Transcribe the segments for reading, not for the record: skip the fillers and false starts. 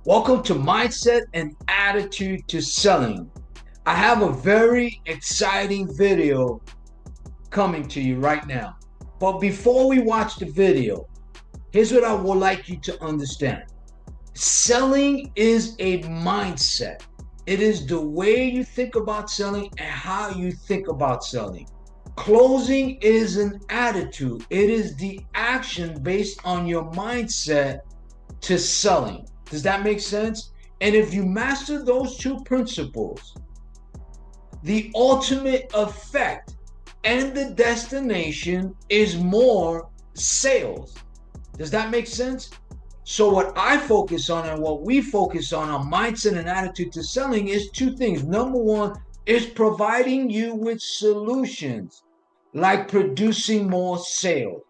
Welcome to Mindset and Attitude to Selling. I have a very exciting video coming to you right now. But before we watch the video, here's what I would like you to understand. Selling is a mindset. It is the way you think about selling and how you think about selling. Closing is an attitude. It is the action based on your mindset to selling. Does that make sense? And if you master those two principles, the ultimate effect and the destination is more sales. Does that make sense? So what I focus on and what we focus on mindset and attitude to selling is two things. Number one is providing you with solutions like producing more sales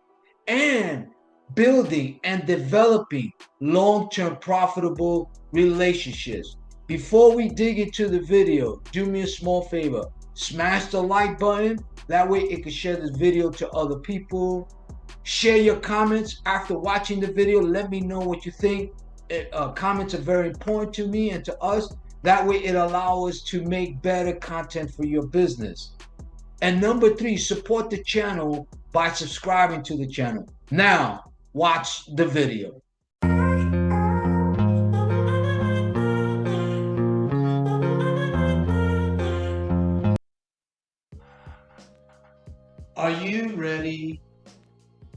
and building and developing long-term profitable relationships. Before we dig into the video, do me a small favor. Smash the like button. That way it can share this video to other people. Share your comments after watching the video. Let me know what you think. Comments are very important to me and to us. That way it allows us to make better content for your business. And number three, support the channel by subscribing to the channel. Now, watch the video. Are you ready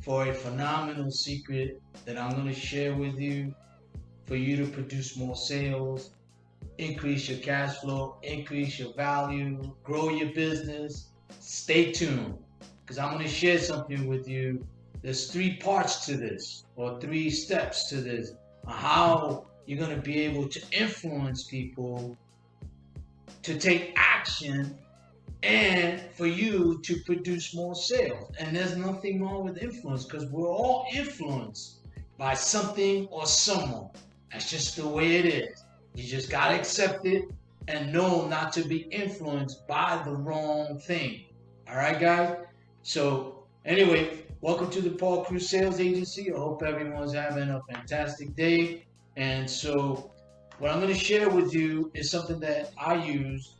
for a phenomenal secret that I'm going to share with you for you to produce more sales, increase your cash flow, increase your value, grow your business? Stay tuned, because I'm going to share something with you. There's three parts to this, or three steps to this, on how you're going to be able to influence people to take action and for you to produce more sales. And there's nothing wrong with influence, because we're all influenced by something or someone. That's just the way it is. You just got to accept it and know not to be influenced by the wrong thing. All right, guys? So anyway, welcome to the Paul Cruz Sales Agency. I hope everyone's having a fantastic day. And so what I'm going to share with you is something that I use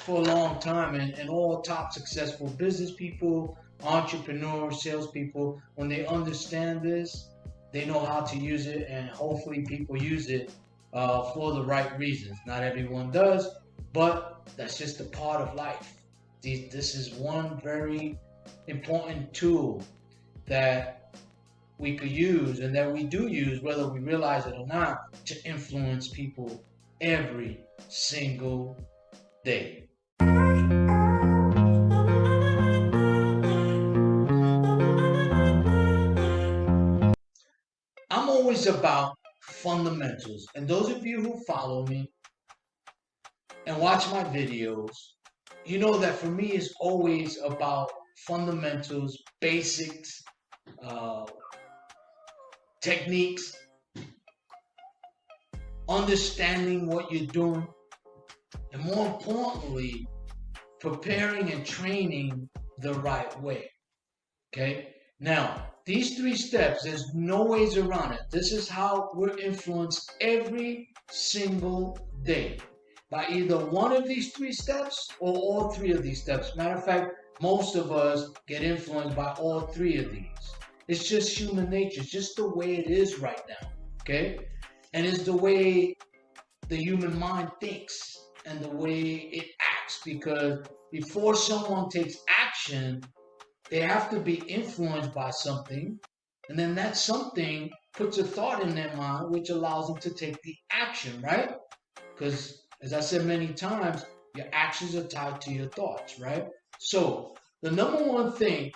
for a long time, and all top successful business people, entrepreneurs, salespeople, when they understand this, they know how to use it, and hopefully people use it for the right reasons. Not everyone does, but that's just a part of life. This is one very important tool that we could use, and that we do use, whether we realize it or not, to influence people every single day. I'm always about fundamentals, and those of you who follow me and watch my videos, you know that for me it's always about fundamentals, basics, techniques, understanding what you're doing, and more importantly, preparing and training the right way. Okay? Now, these three steps, there's no ways around it. This is how we're influenced every single day, by either one of these three steps or all three of these steps. Matter of fact, most of us get influenced by all three of these. It's just human nature. It's just the way it is right now. Okay? And it's the way the human mind thinks and the way it acts, because before someone takes action, they have to be influenced by something, and then that something puts a thought in their mind, which allows them to take the action, right? Because, as I said many times, your actions are tied to your thoughts, right? So, the number one thing,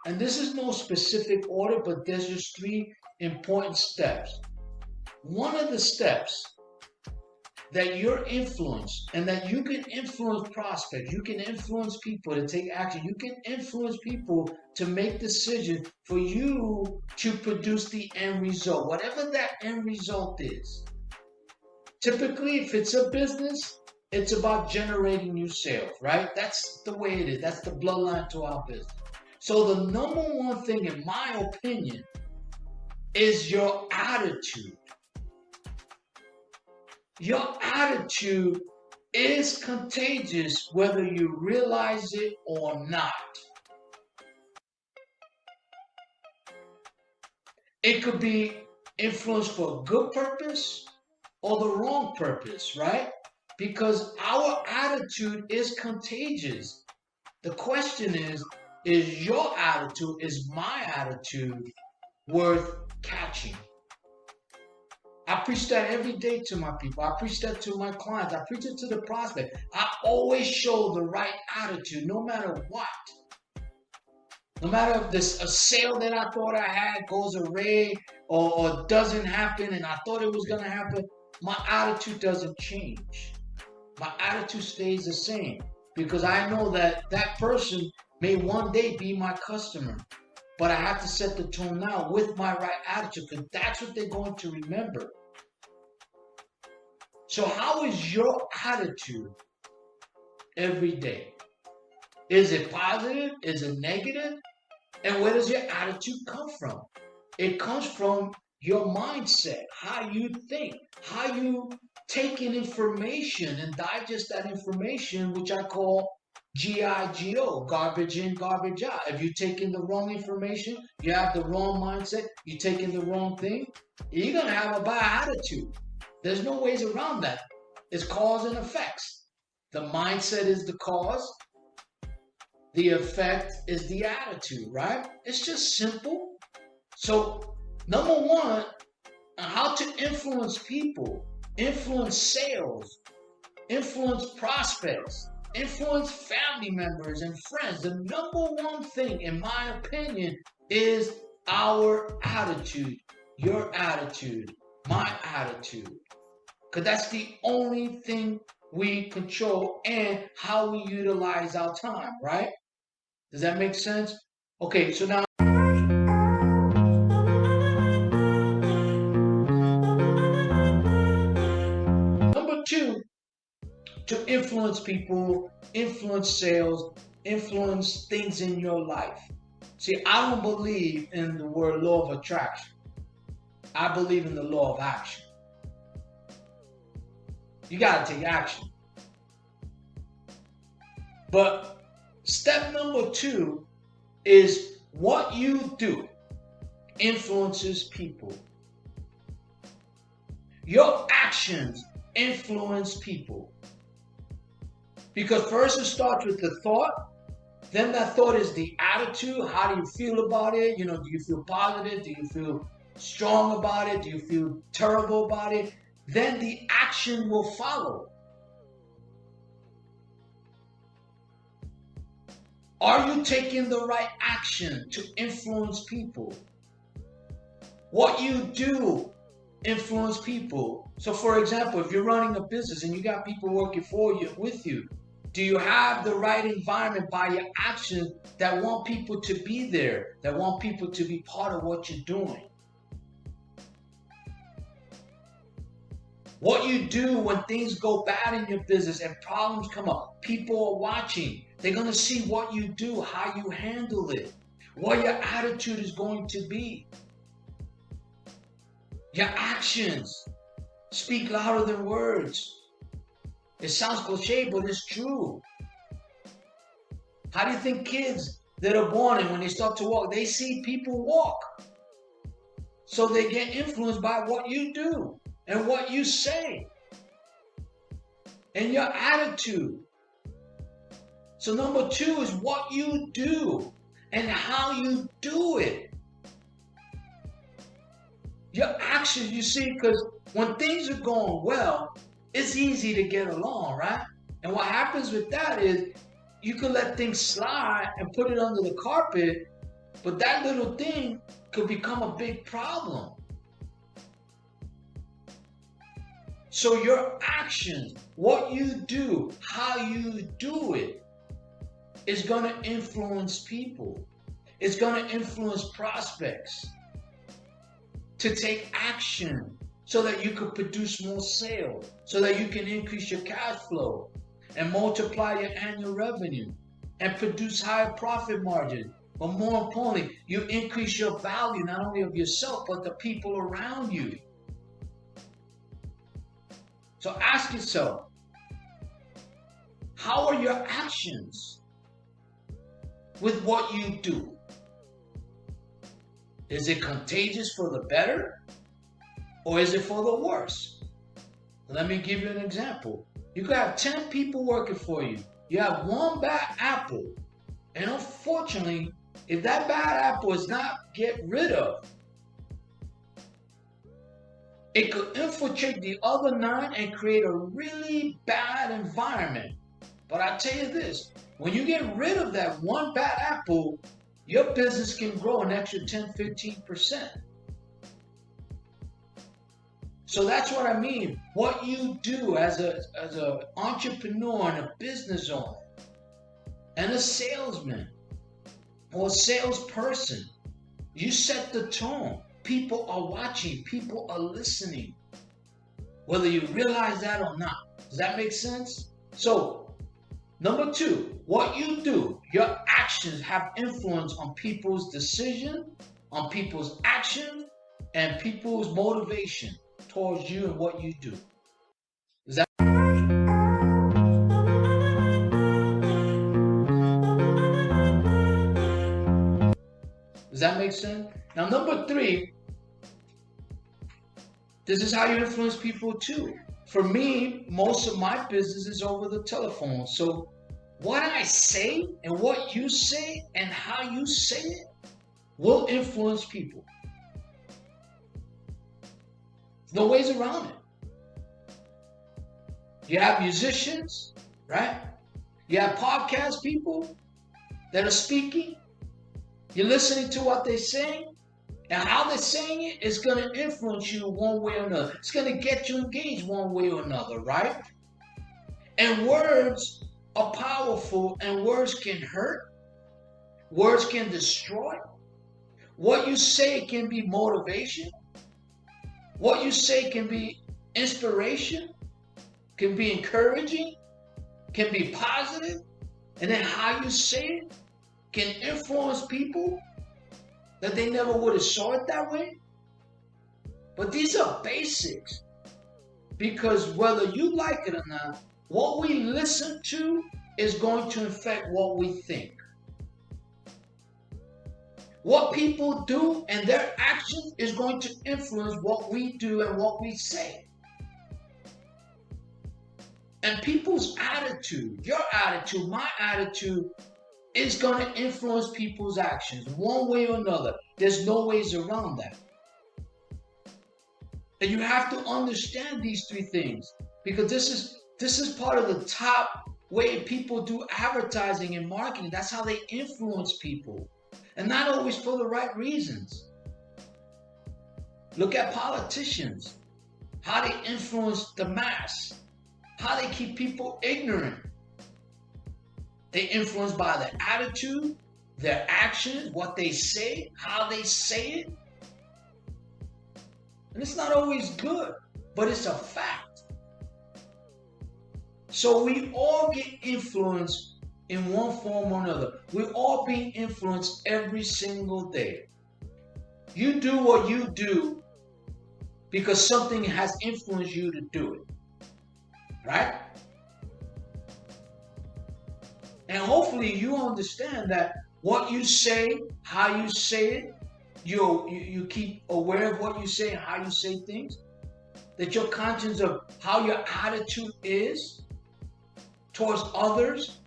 and this is no specific order, but there's just three important steps. One of the steps that you're influenced, and that you can influence prospects, you can influence people to take action, you can influence people to make decisions for you to produce the end result, whatever that end result is. Typically, if it's a business, it's about generating new sales, right? That's the way it is. That's the bloodline to our business. So the number one thing, in my opinion, is your attitude. Your attitude is contagious whether you realize it or not. It could be influenced for a good purpose or the wrong purpose, right? Because our attitude is contagious. The question is your attitude, is my attitude worth catching? I preach that every day to my people. I preach that to my clients. I preach it to the prospect. I always show the right attitude no matter what. No matter if this a sale that I thought I had goes away or doesn't happen and I thought it was going to happen, my attitude doesn't change. My attitude stays the same because I know that that person may one day be my customer. But I have to set the tone now with my right attitude because that's what they're going to remember. So how is your attitude every day? Is it positive? Is it negative? And where does your attitude come from? It comes from your mindset, how you think, how you take in information and digest that information, which I call GIGO, garbage in, garbage out. If you take in the wrong information, you have the wrong mindset, you take in the wrong thing, you're going to have a bad attitude. There's no ways around that. It's cause and effects. The mindset is the cause. The effect is the attitude, right? It's just simple. So, number one, how to influence people, influence sales, influence prospects, influence family members and friends. The number one thing, in my opinion, is our attitude, your attitude, my attitude. Because that's the only thing we control and how we utilize our time, right? Does that make sense? Okay, so now number two, to influence people, influence sales, influence things in your life. See, I don't believe in the word law of attraction. I believe in the law of action. You got to take action. But step number two is what you do influences people. Your actions influence people. Because first it starts with the thought, then that thought is the attitude. How do you feel about it? Do you feel positive? Do you feel strong about it? Do you feel terrible about it? Then the action will follow. Are you taking the right action to influence people? What you do influence people. So for example, if you're running a business and you got people working for you, with you, do you have the right environment by your actions that want people to be there, that want people to be part of what you're doing? What you do when things go bad in your business and problems come up, people are watching. They're going to see what you do, how you handle it, what your attitude is going to be. Your actions speak louder than words. It sounds cliche, but it's true. How do you think kids that are born and when they start to walk, they see people walk? So they get influenced by what you do and what you say and your attitude. So number two is what you do and how you do it. Your actions, you see, because when things are going well, it's easy to get along, right? And what happens with that is you can let things slide and put it under the carpet, but that little thing could become a big problem. So your actions, what you do, how you do it, is going to influence people. It's going to influence prospects to take action so that you could produce more sales, so that you can increase your cash flow and multiply your annual revenue and produce higher profit margin. But more importantly, you increase your value not only of yourself, but the people around you. So ask yourself, how are your actions with what you do? Is it contagious for the better or is it for the worse? Let me give you an example. You could have 10 people working for you. You have one bad apple. And unfortunately, if that bad apple is not get rid of, it could infiltrate the other 9 and create a really bad environment. But I tell you this, when you get rid of that one bad apple, your business can grow an extra 10, 15%. So that's what I mean. What you do as an entrepreneur and a business owner and a salesman or a salesperson, you set the tone. People are watching. People are listening. Whether you realize that or not. Does that make sense? So, number 2, what you do, your actions have influence on people's decision, on people's action, and people's motivation towards you and what you do. Does that make sense? Now, number 3, this is how you influence people too. For me, most of my business is over the telephone. So what I say and what you say and how you say it will influence people. There's no ways around it. You have musicians, right? You have podcast people that are speaking. You're listening to what they're saying. And how they're saying it is going to influence you one way or another. It's going to get you engaged one way or another, right? And words are powerful, and words can hurt. Words can destroy. What you say can be motivation. What you say can be inspiration, can be encouraging, can be positive. And then how you say it can influence people that they never would have saw it that way. But these are basics. Because whether you like it or not, what we listen to is going to affect what we think. What people do and their actions is going to influence what we do and what we say. And people's attitude, your attitude, my attitude, is going to influence people's actions one way or another. There's no ways around that. And you have to understand these 3 things, because this is part of the top way people do advertising and marketing. That's how they influence people, and not always for the right reasons. Look at politicians, how they influence the mass, how they keep people ignorant. They influence by their attitude, their actions, what they say, how they say it. And it's not always good, but it's a fact. So we all get influenced in one form or another. We're all being influenced every single day. You do what you do because something has influenced you to do it. Right? And hopefully you understand that what you say, how you say it, you keep aware of what you say and how you say things. That you're conscious of how your attitude is towards others.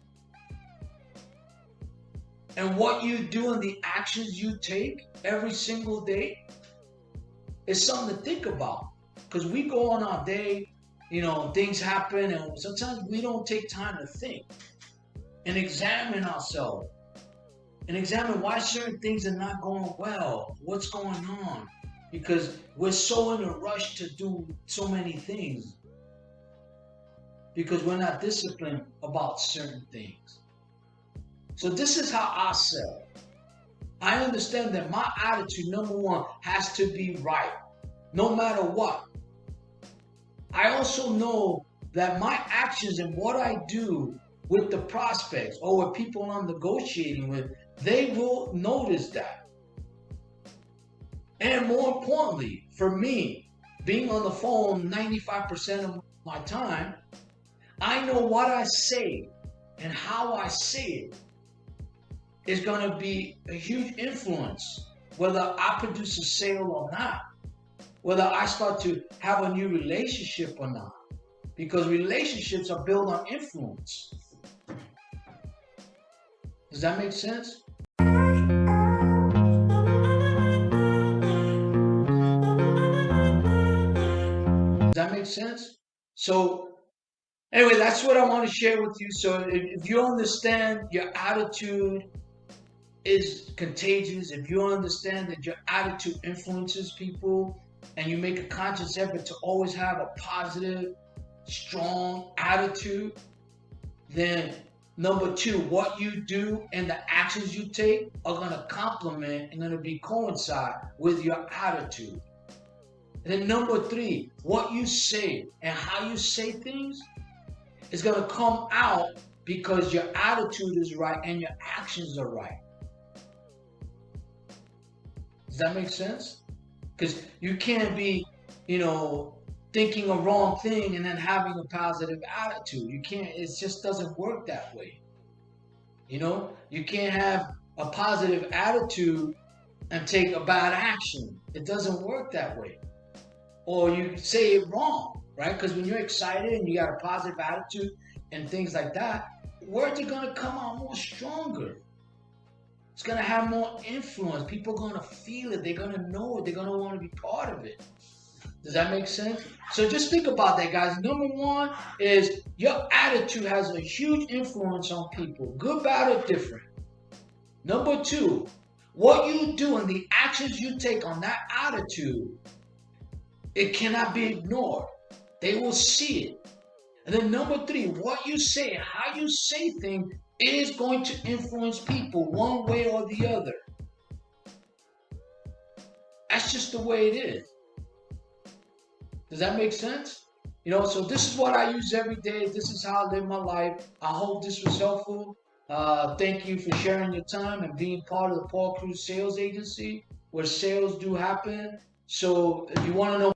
And what you do and the actions you take every single day is something to think about. Because we go on our day, things happen, and sometimes we don't take time to think and examine ourselves and examine why certain things are not going well. What's going on? Because we're so in a rush to do so many things because we're not disciplined about certain things. So this is how I sell. I understand that my attitude, number 1, has to be right, no matter what. I also know that my actions and what I do with the prospects or with people I'm negotiating with, they will notice that. And more importantly, for me, being on the phone 95% of my time, I know what I say and how I say it is going to be a huge influence whether I produce a sale or not, whether I start to have a new relationship or not, because relationships are built on influence. Does that make sense? Does that make sense? So anyway, that's what I want to share with you. So if you understand your attitude is contagious, if you understand that your attitude influences people, and you make a conscious effort to always have a positive, strong attitude, then number two, what you do and the actions you take are going to complement and going to be coincide with your attitude. And then number three, what you say and how you say things is going to come out because your attitude is right and your actions are right. Does that make sense? Because you can't be, thinking a wrong thing and then having a positive attitude. You can't, it just doesn't work that way. You can't have a positive attitude and take a bad action. It doesn't work that way. Or you say it wrong, right? Because when you're excited and you got a positive attitude and things like that, words are going to come out more stronger. It's going to have more influence. People are going to feel it. They're going to know it. They're going to want to be part of it. Does that make sense? So just think about that, guys. Number one is your attitude has a huge influence on people, good, bad, or different. Number two, what you do and the actions you take on that attitude, it cannot be ignored. They will see it. And then number three, what you say, how you say things is going to influence people one way or the other. That's just the way it is. Does that make sense? So this is what I use every day. This is how I live my life. I hope this was helpful. Thank you for sharing your time and being part of the Paul Cruz Sales Agency, where sales do happen. So if you want to know,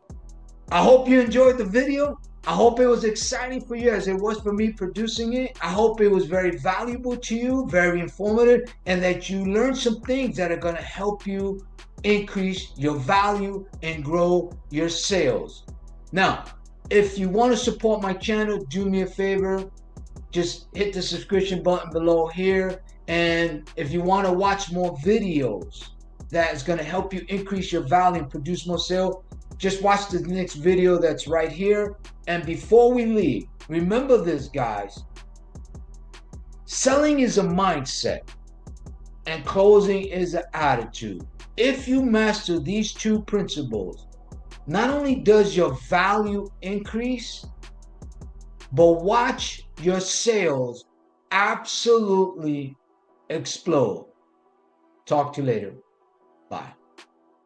I hope you enjoyed the video. I hope it was exciting for you as it was for me producing it. I hope it was very valuable to you, very informative, and that you learned some things that are going to help you increase your value and grow your sales. Now, if you want to support my channel, do me a favor. Just hit the subscription button below here. And if you want to watch more videos that is going to help you increase your value and produce more sales, just watch the next video that's right here. And before we leave, remember this, guys. Selling is a mindset and closing is an attitude. If you master these two principles, not only does your value increase, but watch your sales absolutely explode. Talk to you later. Bye.